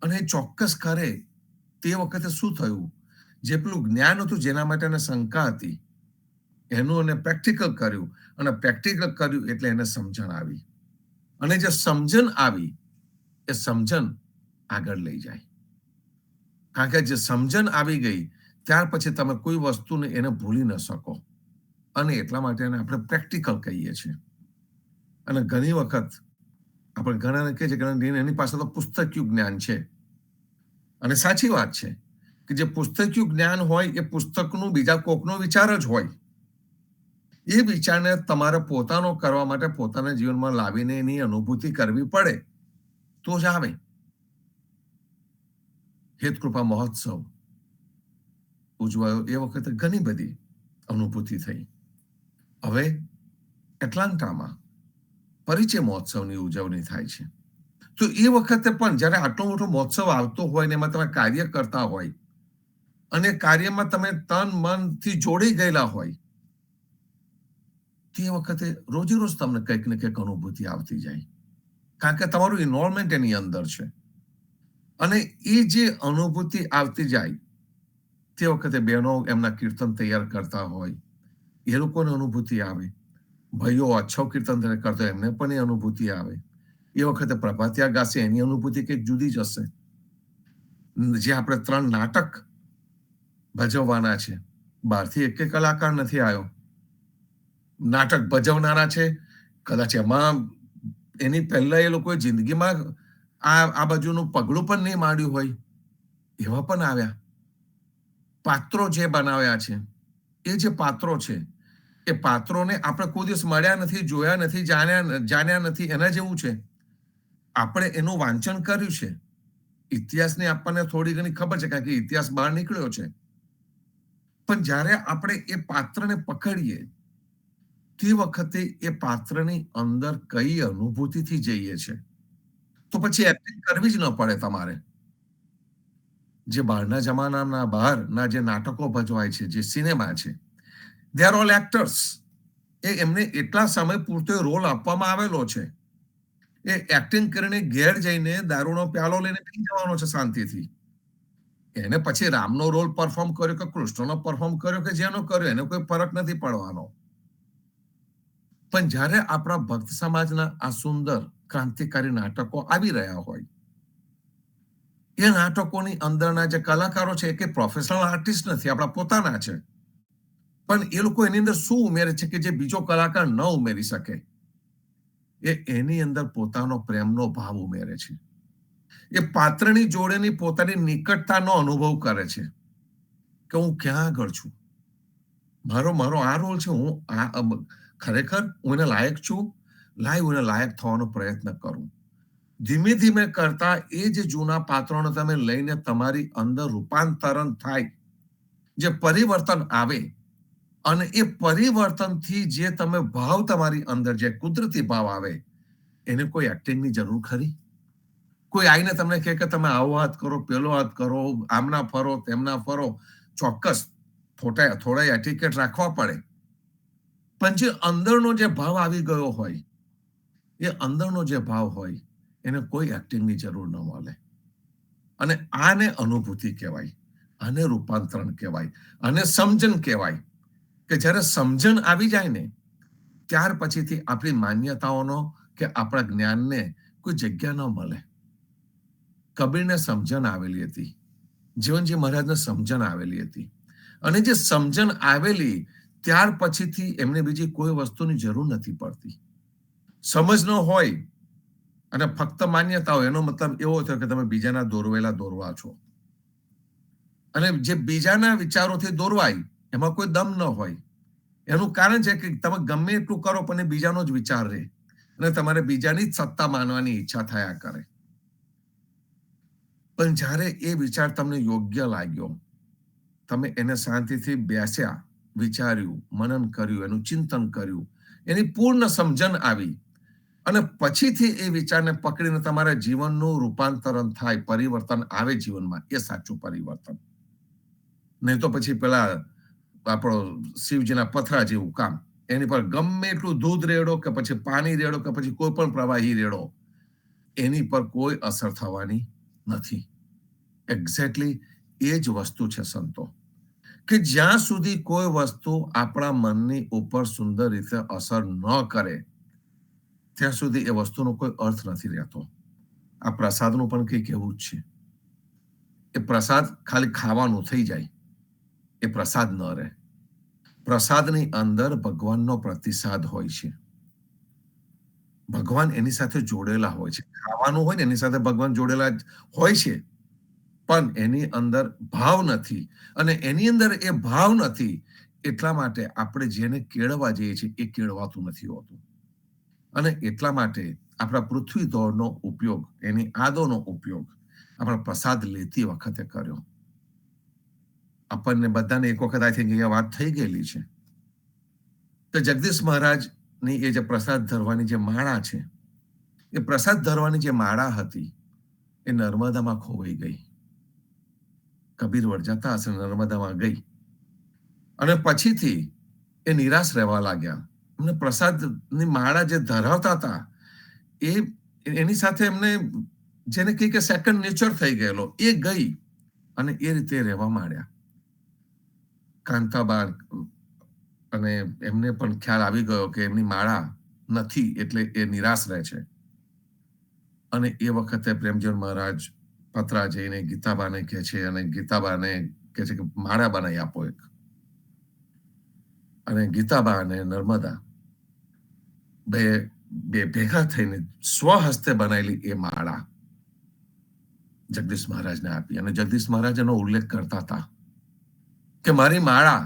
અને એ ચોક્કસ કરે તે વખતે શું થયું? જે પેલું જ્ઞાન હતું જેના માટે એને શંકા હતી, એનું એને પ્રેક્ટિકલ કર્યું અને પ્રેક્ટિકલ કર્યું એટલે એને સમજણ આવી. અને જે સમજણ આવી એ સમજણ આગળ લઈ જાય. કારણ કે જે સમજણ આવી ગઈ ત્યાર પછી તમે કોઈ વસ્તુને એને ભૂલી ન શકો. અને એટલા માટે એને આપણે પ્રેક્ટિકલ કહીએ છીએ. અને ઘણી વખત આપણે ઘણાને કહીએ છીએ કે એની પાસે તો પુસ્તકિયું જ્ઞાન છે. અને સાચી વાત છે કે જે પુસ્તકિયું જ્ઞાન હોય એ પુસ્તકનું બીજા કોકનો વિચાર જ હોય. એ વિચારને તમારે પોતાનો કરવા માટે પોતાના જીવનમાં લાવીને એની અનુભૂતિ કરવી પડે તો જ આવે. હેતકૃપા મહોત્સવ ઉજવાયો એ વખતે ઘણી બધી અનુભૂતિ થઈ. હવે એટલાન્ટામાં પરિચય મહોત્સવની ઉજવણી થાય છે. તો એ વખતે પણ જ્યારે આટલો મોટો મહોત્સવ આવતો હોય ને એમાં તમે કાર્ય કરતા હોય અને કાર્યમાં તમે તન મનથી જોડી ગયેલા હોય, તે વખતે રોજે રોજ તમને કંઈક ને કંઈક અનુભૂતિ આવતી જાય. કારણ કે તમારું ઇન્વોલ્વમેન્ટ એની અંદર છે. અને એ જે અનુભૂતિ આવતી જાય તે વખતે બહેનો એમના કીર્તન તૈયાર કરતા હોય, એ લોકોને અનુભૂતિ આવે. ભાઈઓ અચ્છો કીર્તન કરતા હોય એમને પણ એ અનુભૂતિ આવે. એ વખતે પ્રભાતિયા ગાશે એની અનુભૂતિ કંઈક જુદી જ હશે. જે આપણે 3 નાટક ભજવવાના છે, બહારથી એક કલાકાર નથી આવ્યો. નાટક ભજવનારા છે, કદાચ એમાં એની પહેલા એ લોકોએ જિંદગીમાં આ બાજુનું પગલું પણ નહીં માંડ્યું હોય, એવા પણ આવ્યા. પાત્રો જે બનાવ્યા છે, એ જે પાત્રો છે એ પાત્રોને આપણે કોઈ દિવસ મળ્યા નથી, જોયા નથી, જાણ્યા નથી. એના જેવું છે. આપણે એનું વાંચન કર્યું છે. ઇતિહાસની આપણને થોડી ઘણી ખબર છે કારણ કે ઇતિહાસ બહાર નીકળ્યો છે. પણ જ્યારે આપણે એ પાત્રને પકડીએ તે વખતે એ પાત્રની અંદર કઈ અનુભૂતિથી જઈએ છે, તો પછી એક્ટિંગ કરવી જ ન પડે તમારે. જે બહારના જમાનાના બહારના જે નાટકો ભજવાય છે, જે સિનેમા છે, દે આર ઓલ એક્ટર્સ. એમને એટલા સમય પૂરતો રોલ આપવામાં આવેલો છે. એ એક્ટિંગ કરીને ઘેર જઈને દારૂનો પ્યાલો લઈને પી જવાનો છે શાંતિથી. એને પછી રામનો રોલ પરફોર્મ કર્યો કે કૃષ્ણનો પરફોર્મ કર્યો કે જેનો કર્યો એને કોઈ ફરક નથી પડવાનો. પણ જ્યારે આપણા ભક્ત સમાજના આ સુંદર ક્રાંતિકારી નાટકો આવી રહ્યા હોય, એ નાટકોની અંદરના જે કલાકારો છે કે પ્રોફેશનલ આર્ટિસ્ટ નથી, આપણા પોતાના છે. પણ એ લોકો એની અંદર શું ઉમેરે છે કે જે બીજો કલાકાર ન ઉમેરી શકે? એ એની અંદર પોતાનો પ્રેમનો ભાવ ઉમેરે છે. એ પાત્રની જોડેની પોતાની નિકટતાનો અનુભવ કરે છે કે હું ક્યાં આગળ છું, મારો મારો આ રોલ છે, હું ખરેખર હું એને લાયક છું, લાય હું એને લાયક થવાનો પ્રયત્ન કરું. ધીમે ધીમે કરતા એ જે જૂના પાત્રોને તમે લઈને તમારી અંદર રૂપાંતરણ થાય, જે પરિવર્તન આવે, અને એ પરિવર્તનથી જે તમે ભાવ તમારી અંદર જે કુદરતી ભાવ આવે, એને કોઈ એક્ટિંગની જરૂર ખરી? કોઈ આવીને તમને કહે કે તમે આવો હાથ કરો, પેલો હાથ કરો, આમના ફરો, તેમના ફરો. ચોક્કસ થોડા એટિકેટ રાખવા પડે, પણ જે અંદરનો જે ભાવ આવી ગયો હોય, એ અંદરનો જે ભાવ હોય એને કોઈ એક્ટિંગની જરૂર ન મળે. અને આને અનુભૂતિ કહેવાય, આને રૂપાંતરણ કહેવાય, આને સમજણ કહેવાય. કે જ્યારે સમજણ આવી જાય ને, ત્યાર પછીથી આપણી માન્યતાઓનો કે આપણા જ્ઞાનને કોઈ જગ્યા ન મળે. કબીરને સમજણ આવેલી હતી, જીવનજી મહારાજને સમજણ આવેલી હતી, અને જે સમજણ આવેલી ત્યાર પછીથી એમને બીજી કોઈ વસ્તુની જરૂર નથી પડતી. સમજ ન હોય અને ફક્ત માન્યતા હોય, એનો મતલબ એવો થયો કે તમે બીજાના દોરવા છો. અને જે બીજાના વિચારોથી દોરવાય એમાં કોઈ દમ ન હોય. એનું કારણ છે કે તમે ગમે એટલું કરો પણ એ બીજાનો જ વિચાર રહે, અને તમારે બીજાની જ સત્તા માનવાની ઈચ્છા થયા કરે. પણ જ્યારે એ વિચાર તમને યોગ્ય લાગ્યો, તમે એને શાંતિથી બેસ્યા, વિચાર્યું, મનન કર્યું, એનું ચિંતન કર્યું, એની પૂર્ણ સમજણ આવી, અને પછીથી એ વિચારને પકડીને તમારા જીવનનું રૂપાંતરણ થાય, પરિવર્તન આવે જીવનમાં, એ સાચું પરિવર્તન. નહીં તો પછી પેલા આપણો શિવજીના પથરા જેવું કામ, એની પર ગમે એટલું દૂધ રેડો કે પછી પાણી રેડો કે પછી કોઈ પણ પ્રવાહી રેડો, એની પર કોઈ અસર થવાની નથી. એક્ઝેક્ટલી એ જ વસ્તુ છે સંતો, કે જ્યાં સુધી કોઈ વસ્તુ આપણા મનની ઉપર સુંદર રીતે અસર ન કરે, ત્યાં સુધી એ વસ્તુનો કોઈ અર્થ નથી રહેતો. આ પ્રસાદનું પણ કંઈક એવું જ છે. એ પ્રસાદ ખાલી ખાવાનું થઈ જાય, એ પ્રસાદ ન રહે. પ્રસાદની અંદર ભગવાનનો પ્રતિસાદ હોય છે. ભગવાન એની સાથે જોડેલા હોય છે. ખાવાનું હોય ને એની સાથે ભગવાન જોડેલા હોય છે, પણ એની અંદર ભાવ નથી. અને એની અંદર એ ભાવ નથી, એટલા માટે આપણે જેને કેળવા જઈએ છીએ એ કેળવાતું નથી હોતું. અને એટલા માટે આપણા પૃથ્વી દોડનો ઉપયોગ, એની આદોનો ઉપયોગ આપણા પ્રસાદ લેતી વખતે કર્યો. આપણને બધાને એક વખત આઈ થિંક અહીંયા વાત થઈ ગયેલી છે કે જગદીશ મહારાજની એ જે પ્રસાદ ધરવાની જે માળા છે, એ પ્રસાદ ધરવાની જે માળા હતી એ નર્મદામાં ખોવાઈ ગઈ. કબીર વરજાતા હશે, નર્મદામાં ગઈ, અને પછીથી એ નિરાશ રહેવા લાગ્યા. એમને પ્રસાદની માળા જે ધરાવતા હતા એની સાથે એમને જેને કહી કે સેકન્ડ નેચર થઈ ગયેલો, એ ગઈ, અને એ રીતે રહેવા માંડ્યા. કાંતાબા અને એમને પણ ખ્યાલ આવી ગયો કે એમની માળા નથી, એટલે એ નિરાશ રહે છે. અને એ વખતે પ્રેમજીવન મહારાજ પત્રા જઈને ગીતાબાને કહે છે, અને ગીતાબાને કહે છે કે માળા બનાવી આપો એક. અને ગીતાબા અને નર્મદા બે ભેગા થઈને સ્વહસ્તે બનાવેલી એ માળા જગદીશ મહારાજને આપી. અને જગદીશ મહારાજ એનો ઉલ્લેખ કરતા હતા કે મારી માળા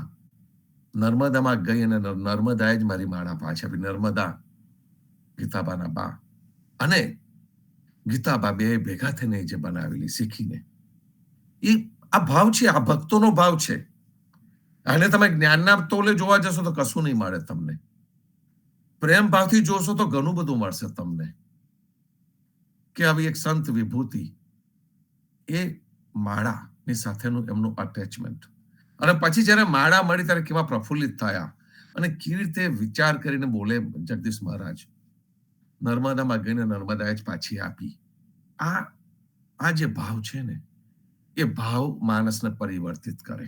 નર્મદામાં ગઈ, અને નર્મદાએ જ મારી માળા પાછી આપી. નર્મદા ગીતાબાના બા અને ગીતાબા બે ભેગા થઈને જે બનાવેલી શીખીને, એ આ ભાવ છે, આ ભક્તોનો ભાવ છે. અને તમે જ્ઞાનના તોલે જોવા જશો તો કશું નહીં મળે તમને. પ્રેમ ભાવથી જોશો તો ઘણું બધું મળશે તમને. કે આવી એક સંત વિભૂતિ, એ માળાની સાથેનું એમનું અટેચમેન્ટ, અને પછી જયારે માળા મળી ત્યારે કેવા પ્રફુલ્લિત થયા, અને કેવી રીતે વિચાર કરીને બોલે જગદીશ મહારાજ, નર્મદામાં ગઈને નર્મદાએ જ પાછી આપી. આ જે ભાવ છે ને, એ ભાવ માણસને પરિવર્તિત કરે.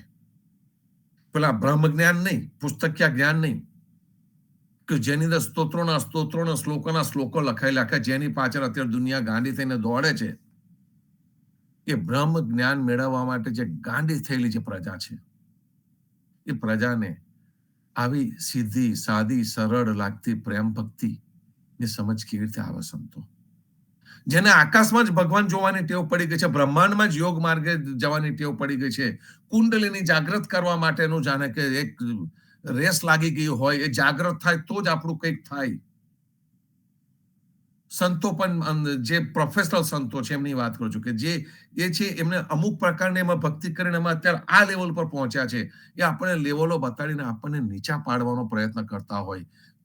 પેલા બ્રહ્મ જ્ઞાન નહીં, પુસ્તકિયા જ્ઞાન નહીં, કે જેની અંદર સ્તોત્રોના શ્લોકો લખાયેલા, કે જેની પાછળ અત્યારે દુનિયા ગાંડી થઈને દોડે છે. એ બ્રહ્મ જ્ઞાન મેળવવા માટે જે ગાંડી થયેલી જે પ્રજા છે, એ પ્રજાને આવી સીધી સાદી સરળ લાગતી પ્રેમ ભક્તિ એ સમજ કેવી રીતે આવે સંતો? જેને આકાશમાં જ ભગવાન જોવાની ટેવ પડી ગઈ છે, બ્રહ્માંડમાં જ યોગ માર્ગે જવાની ટેવ પડી ગઈ છે, કુંડલીની જાગૃત કરવા માટેનું જાણે કે એક રેસ લાગી ગઈ હોય, એ જાગૃત થાય તો જ આપણું કંઈક થાય. સંતો પણ જે પ્રોફેશનલ સંતો છે એમની વાત કરું છું કે જે એ છે એમને અમુક પ્રકારની એમાં ભક્તિ કરીને એમાં અત્યારે આ લેવલ પર પહોંચ્યા છે. એ આપણને લેવલો બતાડીને આપણને નીચા પાડવાનો પ્રયત્ન કરતા હોય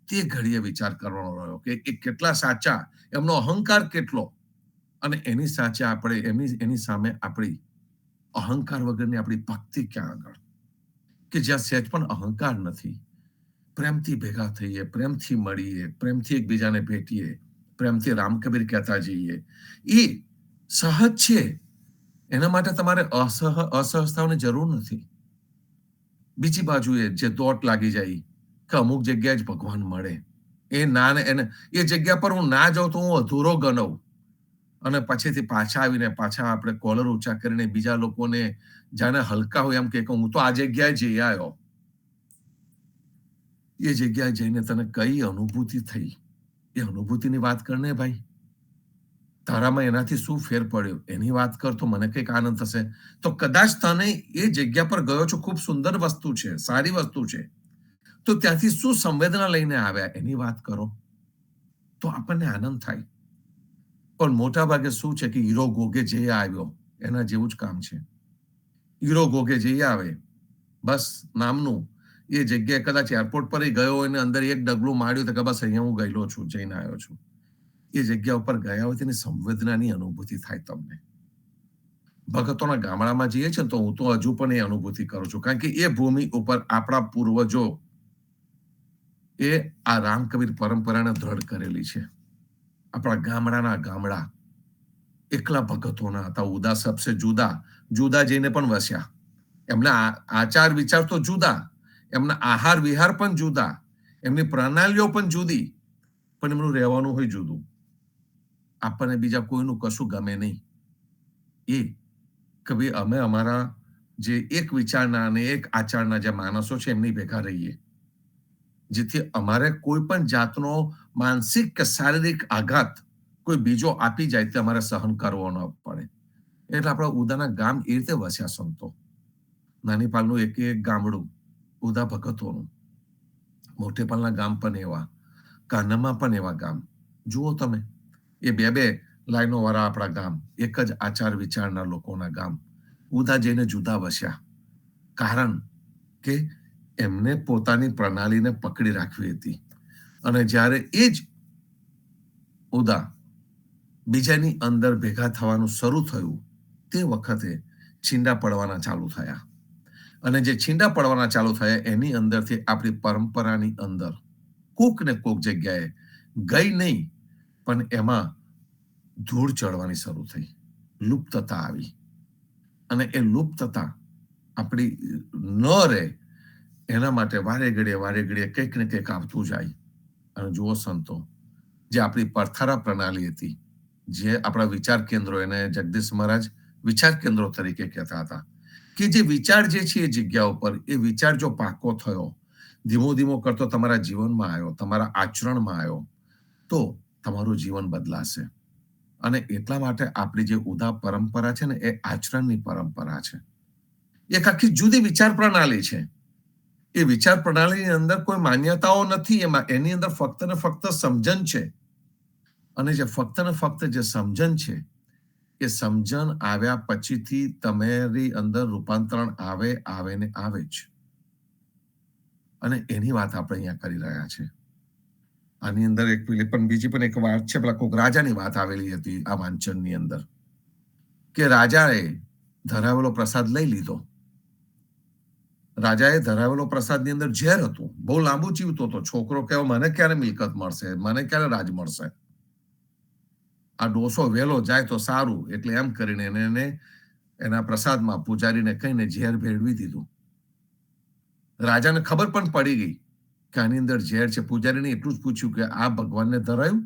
તે ઘડીએ વિચાર કરવાનો રહ્યો કે એ કેટલા સાચા, એમનો અહંકાર કેટલો, અને એની સાચે આપણે એની સામે આપણી અહંકાર વગરની આપણી ભક્તિ ક્યાં આગળ, કે જ્યાં સહેજ પણ અહંકાર નથી, પ્રેમથી ભેગા થઈએ, પ્રેમથી મળીએ, પ્રેમથી એકબીજાને ભેટીએ, પ્રેમથી રામ કબીર કહેતા જઈએ. એ સહજ છે. એના માટે તમારે અસહજતાઓની જરૂર નથી. બીજી બાજુએ જે દોટ લાગી જાય કે અમુક જગ્યાએ જ ભગવાન મળે, એ જગ્યા પર હું ના જાઉં તો હું અધૂરો ગણવ, અને પછીથી પાછા આવીને પાછા આપણે કોલર ઊંચા કરીને બીજા લોકોને જાણે હલકા હોય એમ કે હું તો આ જગ્યાએ જઈ આવ્યો. એ જગ્યાએ જઈને તને કઈ અનુભૂતિ થઈ, એ અનુભૂતિની વાત કરને ભાઈ. તારામાં એનાથી શું ફેર પડ્યો એની વાત કર તો મને કંઈક આનંદ થશે. તો કદાચ તને એ જગ્યા પર ગયો છો, ખૂબ સુંદર વસ્તુ છે, સારી વસ્તુ છે, તો ત્યાંથી શું સંવેદના લઈને આવ્યા એની વાત કરો તો આપણને આનંદ થાય. પણ મોટા ભાગે શું છે કે હીરો ગોગે જઈ આવ્યો એના જેવું જ કામ છે. હીરો ગોગે જઈ આવે બસ નામનું, એ જગ્યાએ કદાચ એરપોર્ટ પર ગયો હોય ને અંદર એક ડગલું માર્યું તો કે બસ અહીંયા હું ગયેલો છું, જઈને આવ્યો છું. એ જગ્યા ઉપર ગયા હોય તેની સંવેદનાની અનુભૂતિ થાય તમને. ભગતોના ગામડામાં જઈએ છે તો હું તો હજુ પણ એ અનુભૂતિ કરું છું, કારણ કે એ ભૂમિ ઉપર આપણા પૂર્વજો એ આ રામકબીર પરંપરાને દ્રઢ કરેલી છે. આપણા ગામડાના ગામડા એકલા ભગતોના હતા. ઉદા સબસે જુદા જઈને પણ વસ્યા. એમના આચાર વિચાર તો જુદા, એમના આહાર વિહાર પણ જુદા, એમની પ્રણાલીઓ પણ જુદી, પણ એમનું રહેવાનું હોય જુદું. આપણને બીજા કોઈનું કશું ગમે નહીં. એ કે ભાઈ અમે અમારા જે એક વિચારના અને એક આચારના જે માણસો છે એમની ભેગા રહીએ, જેથી અમારે કોઈ પણ જાતનો માનસિક કે શારીરિક આઘાત કોઈ બીજો આપી જાય તે અમારે સહન કરવો ન પડે. એટલે આપણા ઉદાના ગામ એ રીતે વસ્યા સંતો. નાની પાલનું એક ગામડું ઉદા ભગતોનું, મોટેપાલના ગામ પણ એવા, કાનામાં પણ એવા ગામ. જુઓ તમે, એ બે લાઈનો વાળા આપણા ગામ, એક જ આચાર વિચારના લોકોના ગામ. ઉદા જઈને જુદા વસ્યા, કારણ કે એમને પોતાની પ્રણાલીને પકડી રાખવી હતી. અને જ્યારે એ જ ઉદા બીજાની અંદર ભેગા થવાનું શરૂ થયું તે વખતે છીંડા પડવાના ચાલુ થયા. અને જે છીંડા પડવાના ચાલુ થયા એની અંદરથી આપણી પરંપરાની અંદર કોક ને કોક જગ્યાએ ગઈ નહીં, પણ એમાં ધૂળ ચડવાની શરૂ થઈ, લુપ્તતા આવી. અને એ લુપ્તતા આપણી ન રહે એના માટે વારે ઘડીએ કંઈક ને કંઈક આવતું જાય. અને જુઓ સંતો, જે આપણી પરથારા પ્રણાલી હતી, જે આપણા વિચાર કેન્દ્રો, એને જગદીશ મહારાજ વિચાર કેન્દ્રો તરીકે કહેતા હતા, કે જે વિચાર જે છે એ જગ્યા ઉપર એ વિચાર જો પાકો થયો, ધીમો કરતો તમારા જીવનમાં આવ્યો, તમારા આચરણમાં આવ્યો, તો તમારું જીવન બદલાશે. અને એટલા માટે આપણી જે ઉદા પરંપરા છે ને એ આચરણની પરંપરા છે. એક આખી જુદી વિચાર પ્રણાલી છે. એ વિચાર પ્રણાલીની અંદર કોઈ માન્યતાઓ નથી, એની અંદર ફક્ત ને ફક્ત સમજણ છે. અને જે ફક્ત ને ફક્ત જે સમજણ છે, એ સમજણ આવ્યા પછીથી તમારી અંદર રૂપાંતરણ આવે ને આવે જ. અને એની વાત આપણે અહીંયા કરી રહ્યા છે. આની અંદર બીજી પણ એક વાત છે, પેલા કોઈક રાજાની વાત આવેલી હતી આ વાંચનની અંદર, કે રાજાએ ધરાવેલો પ્રસાદ લઈ લીધો. રાજાએ ધરાવેલો પ્રસાદની અંદર ઝેર હતું. બહુ લાંબુ જીવતો હતો. છોકરો કહેવો મને ક્યારે મિલકત મળશે, મને ક્યારે રાજ મળશે, આ ડોસો વહેલો જાય તો સારું. એટલે એમ કરીને એને એના પ્રસાદમાં પૂજારીને કહીને ઝેર ભેળવી દીધું. રાજાને ખબર પણ પડી ગઈ કે આની અંદર ઝેર છે. પૂજારીને એટલું જ પૂછ્યું કે આ ભગવાનને ધરાયું?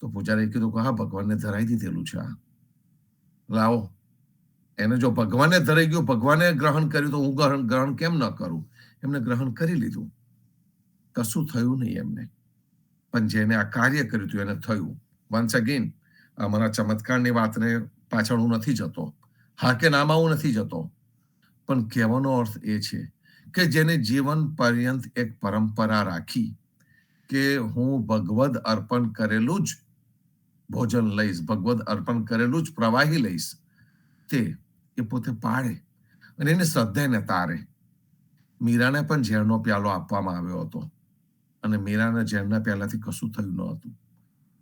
તો પૂજારીએ કીધું કે હા, ભગવાનને ધરાઈ દીધેલું છે. આ લાવો. એને જો ભગવાને ધરાઈ ગયું, ભગવાને ગ્રહણ કર્યું, તો હું ગ્રહણ કેમ ન કરું? એમને ગ્રહણ કરી લીધું, કશું થયું નહીં એમને. પણ જેને આ કાર્ય કર્યું હતું એને થયું. વન્સ અગેન અમારા ચમત્કારની વાતને પાછળ હું નથી જતો, હા કે નામાં હું નથી જતો, પણ કહેવાનો અર્થ એ છે કે જેને જીવન પર્યંત એક પરંપરા રાખી કે હું ભગવદ અર્પણ કરેલું જ ભોજન લઈશ, ભગવદ અર્પણ કરેલું જ પ્રવાહી લઈશ, તે એ પોતે પાળે અને એને શ્રદ્ધાને તારે. મીરાને પણ ઝેરનો પ્યાલો આપવામાં આવ્યો હતો અને મીરાને ઝેરના પ્યાલાથી કશું થયું ન હતું.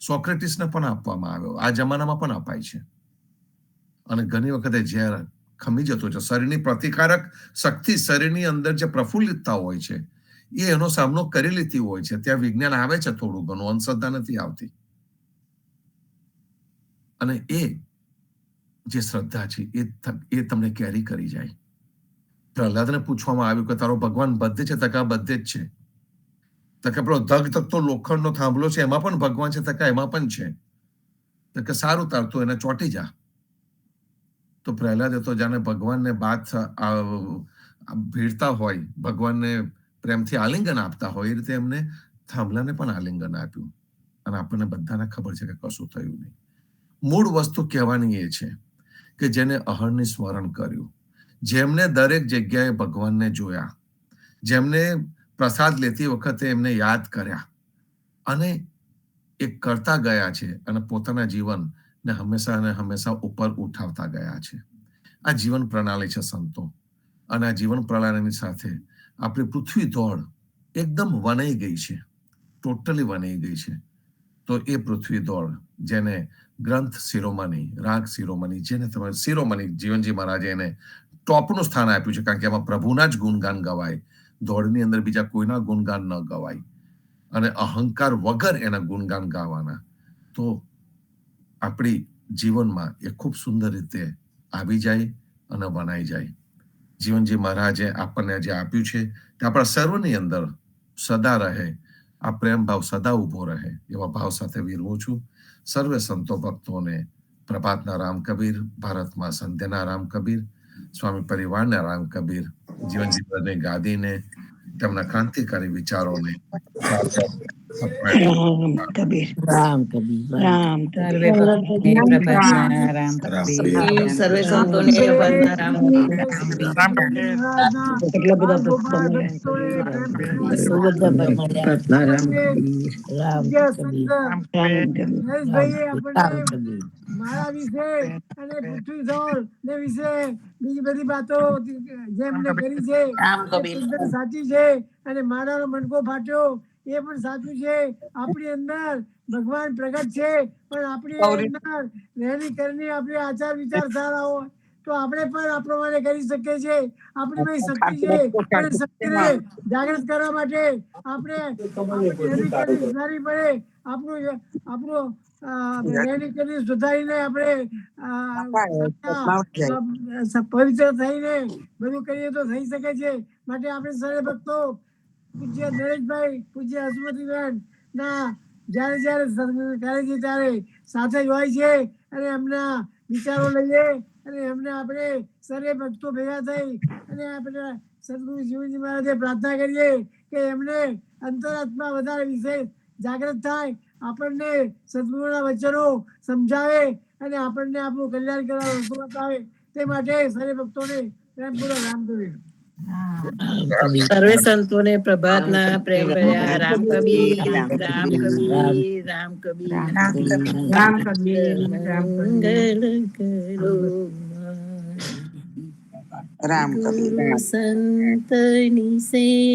સોક્રેટિસને પણ આપવામાં આવ્યો, આ જમાનામાં પણ અપાય છે. અને ઘણી વખતે ઝેર ખમી જતો છે. શરીરની પ્રતિકારક શક્તિ, શરીરની અંદર જે પ્રફુલ્લિતતા હોય છે એ એનો સામનો કરી લેતી હોય છે. ત્યાં વિજ્ઞાન આવે છે થોડું ઘણું, અંધશ્રદ્ધા નથી આવતી. અને એ જે શ્રદ્ધા છે એ તમને કેરી કરી જાય. પ્રહલાદને પૂછવામાં આવ્યું કે તારો ભગવાન બધે છે? તકા બધે જ છે. તકે પેલો ધગ ધગતો લોખંડનો થાંભલો છે એમાં પણ ભગવાન છે? તકા એમાં પણ છે. તો કે સારું, તાર તો એને ચોંટી જા. તો પ્રહલાદે તો જાણે ભગવાનને બાત ભીડતા હોય, ભગવાનને પ્રેમથી આલિંગન આપતા હોય એ રીતે એમને થાંભલાને પણ આલિંગન આપ્યું. અને આપણને બધાને ખબર છે કે કશું થયું નહીં. મૂળ વસ્તુ કહેવાની એ છે કે જેને અહર્નિ સ્મરણ કર્યું, જેમને દરેક જગ્યાએ ભગવાનને જોયા, જેમને પ્રસાદ લેતી વખતે એમને યાદ કર્યા અને એ કરતા ગયા છે અને પોતાના જીવનને હંમેશા અને હંમેશા ઉપર ઉઠાવતા ગયા છે. આ જીવન પ્રણાલી છે સંતો. અને આ જીવન પ્રણાલીની સાથે આપણી પૃથ્વી દોડ એકદમ વનાઈ ગઈ છે, ટોટલી વનાઈ ગઈ છે. તો એ પૃથ્વી દોડ જેને ગ્રંથ શિરોમણી, રાગ શિરોમણી, જેને તમે શિરોમણી જીવનજી મહારાજે એને ટોપનું સ્થાન આપ્યું છે, કારણ કે એમાં પ્રભુના જ ગુણગાન ગવાય. દોડની અંદર બીજા કોઈના ગુણગાન ન ગવાય અને અહંકાર વગર એના ગુણગાન ગાવાના. તો આપણી જીવનમાં એ ખૂબ સુંદર રીતે આવી જાય અને વનાઈ જાય. જીવનજી મહારાજે આપણને જે આપ્યું છે તે આપણા સર્વની અંદર સદા રહે, આ પ્રેમ ભાવ સદા ઉભો રહે એવા ભાવ સાથે વિરવું છું. સર્વે સંતો ભક્તોને પ્રભાતના રામ કબીર, ભારતમાં સંધ્યાના રામ કબીર, સ્વામી પરિવારના રામ કબીર, જીવનજી ગાદીને, તેમના ક્રાંતિકારી વિચારોને રામ કબીર, રામ કબીર, રામ સર્વે કબીર. ભક્તોને પ્રભાતના રામ કબીર. સર્વે સંતોને પ્રભાતના રામ કેટલા બધા ભક્તોને બહુ બધા ભક્તોના રામ કબીર, રામ કબીર, રામ કબીર, રામ કબીર. મારા વિશે અને પૃથ્વી ધોળ ને વિશે બીજી બધી વાતો જેમને કરી છે રામ એ કબીર. તદ્દન સાચી છે. અને મારાનો મનકો ફાટ્યો એ પણ સાચું છે. આપણી અંદર ભગવાન પ્રગટ છે, પણ આપણી અંદર રહેણી કરની આપણી આચાર વિચાર સારા હોય તો આપણે પણ આ પ્રમાણે કરી શકીએ છીએ. આપણી ભાઈ શક્તિ છે અને શક્તિને જાગૃત કરવા માટે આપણે રહેણી કરવી સુધારવી પડે. આપણું રહેણી કરવી સુધારીને આપણે પવિત્ર થઈને બધું કરીએ તો થઈ શકે છે. માટે આપણે સર્વે ભક્તો પૂજ્ય નરેશભાઈ, પૂજ્ય હસમતીબેન ના જ્યારે જ્યારે સત્સંગ કરે છે ત્યારે સાથે જ હોય છે અને એમના વિચારો લઈએ અને એમને આપણે સર્વે ભક્તો ભેગા થઈ અને આપણે સદગુરુ શિવજી મહારાજે પ્રાર્થના કરીએ કે એમને અંતરાત્મા વધારે વિશેષ જાગૃત થાય, આપણને સદગુરુના વચનો સમજાવે અને આપણને આપણું કલ્યાણ કરવા રસ્તો બતાવે. તે માટે સર્વે ભક્તોને પ્રેમપૂર્વક રામ કબીર. સર્વે સંતોને પ્રભાતના પ્રેમ ભર્યા રામ કબીર, રામ કબીર, રામ કબીર, રામ કબીર, રામ કબીર. મંગલ કરો રામ કબીર. ગુરુ સંતની સે